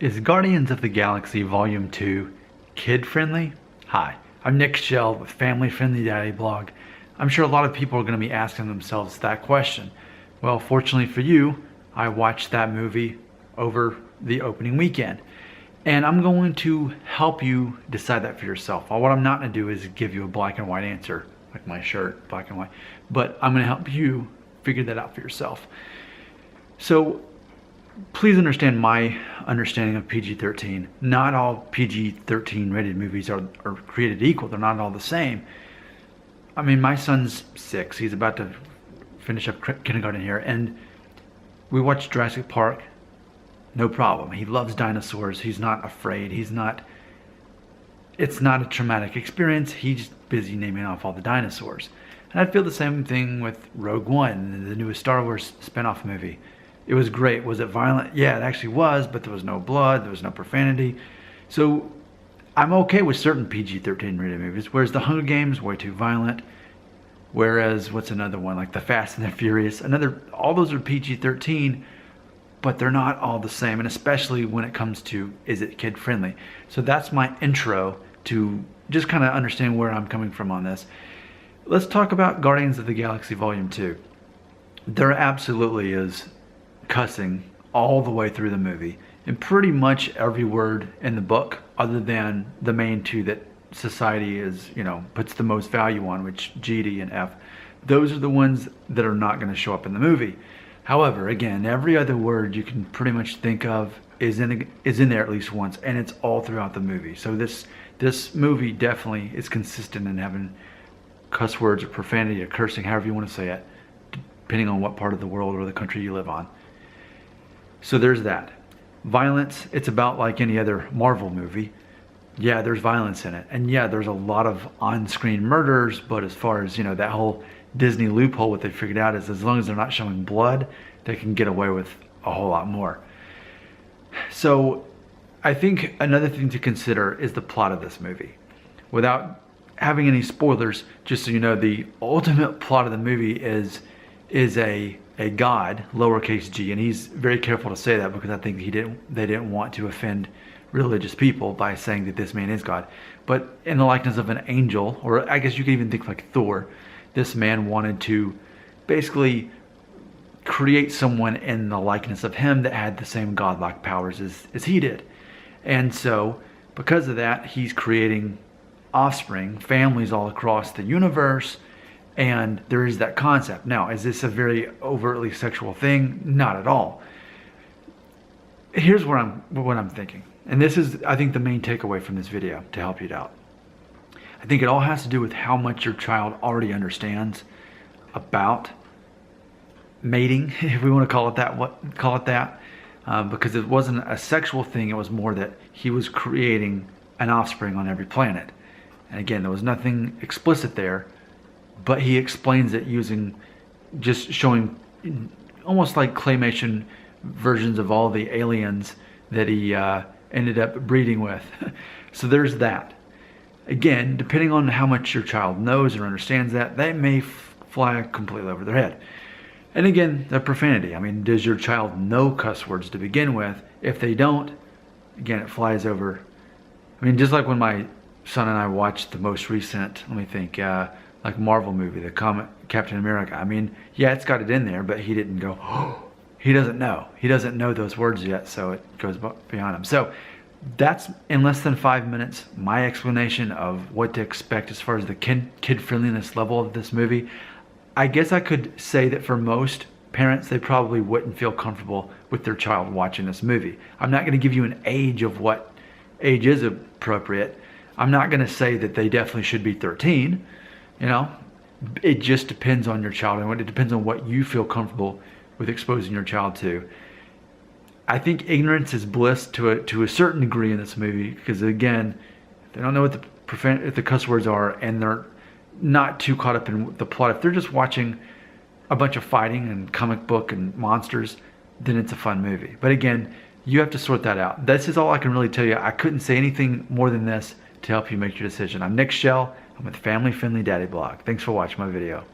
Is Guardians of the Galaxy Volume 2 kid-friendly? Hi, I'm Nick Shell with Family Friendly Daddy Blog. I'm sure a lot of people are going to be asking themselves that question. Well, fortunately for you, I watched that movie over the opening weekend. And I'm going to help you decide that for yourself. What I'm not going to do is give you a black and white answer, like my shirt, black and white. But I'm going to help you figure that out for yourself. So, please understand my understanding of PG-13. Not all PG-13 rated movies are created equal. They're not all the same. I mean, my son's 6. He's about to finish up kindergarten here. And we watched Jurassic Park. No problem. He loves dinosaurs. He's not afraid. It's not a traumatic experience. He's busy naming off all the dinosaurs. And I feel the same thing with Rogue One, the newest Star Wars spin-off movie. It was great. Was it violent? Yeah, it actually was, but there was no blood, there was no profanity. So I'm okay with certain PG-13 rated movies, whereas The Hunger Games, way too violent. Whereas, what's another one? Like The Fast and the Furious. All those are PG-13, but they're not all the same, and especially when it comes to, is it kid-friendly? So that's my intro to just kind of understand where I'm coming from on this. Let's talk about Guardians of the Galaxy Volume 2. There absolutely is cussing all the way through the movie, and pretty much every word in the book, other than the main two that society is, puts the most value on, which G, D, and F. Those are the ones that are not going to show up in the movie. However, again, every other word you can pretty much think of is in there at least once, and it's all throughout the movie. So this movie definitely is consistent in having cuss words or profanity or cursing, however you want to say it, depending on what part of the world or the country you live on. So there's that. Violence, it's about like any other Marvel movie. Yeah, there's violence in it. And yeah, there's a lot of on-screen murders, but as far as, that whole Disney loophole, what they figured out is as long as they're not showing blood, they can get away with a whole lot more. So I think another thing to consider is the plot of this movie. Without having any spoilers, just so you know, the ultimate plot of the movie is a god, lowercase g, and he's very careful to say that because I think they didn't want to offend religious people by saying that this man is God. But in the likeness of an angel, or I guess you could even think like Thor, this man wanted to basically create someone in the likeness of him that had the same godlike powers as he did. And so, because of that, he's creating offspring, families all across the universe, and there is that concept. Now, is this a very overtly sexual thing? Not at all. Here's what I'm thinking. And this is, I think, the main takeaway from this video to help you out. I think it all has to do with how much your child already understands about mating, if we want to call it that. Because it wasn't a sexual thing. It was more that he was creating an offspring on every planet. And again, there was nothing explicit there. But he explains it using just showing almost like claymation versions of all the aliens that he ended up breeding with. So there's that. Again, depending on how much your child knows or understands that may fly completely over their head. And again, the profanity. I mean, does your child know cuss words to begin with? If they don't, again, it flies over. I mean, just like when my son and I watched the most recent, let me think, like Marvel movie, the Captain America. I mean, yeah, it's got it in there, but he didn't go, oh, he doesn't know. He doesn't know those words yet, so it goes beyond him. So that's, in less than 5 minutes, my explanation of what to expect as far as the kid-friendliness level of this movie. I guess I could say that for most parents, they probably wouldn't feel comfortable with their child watching this movie. I'm not going to give you an age of what age is appropriate. I'm not going to say that they definitely should be 13. It just depends on your child, and it depends on what you feel comfortable with exposing your child to. I think ignorance is bliss to a certain degree in this movie, because again, they don't know what the cuss words are, and they're not too caught up in the plot. If they're just watching a bunch of fighting and comic book and monsters, then it's a fun movie. But again, you have to sort that out. This is all I can really tell you. I couldn't say anything more than this to help you make your decision. I'm Nick Shell. I'm with Family Friendly Daddy Blog. Thanks for watching my video.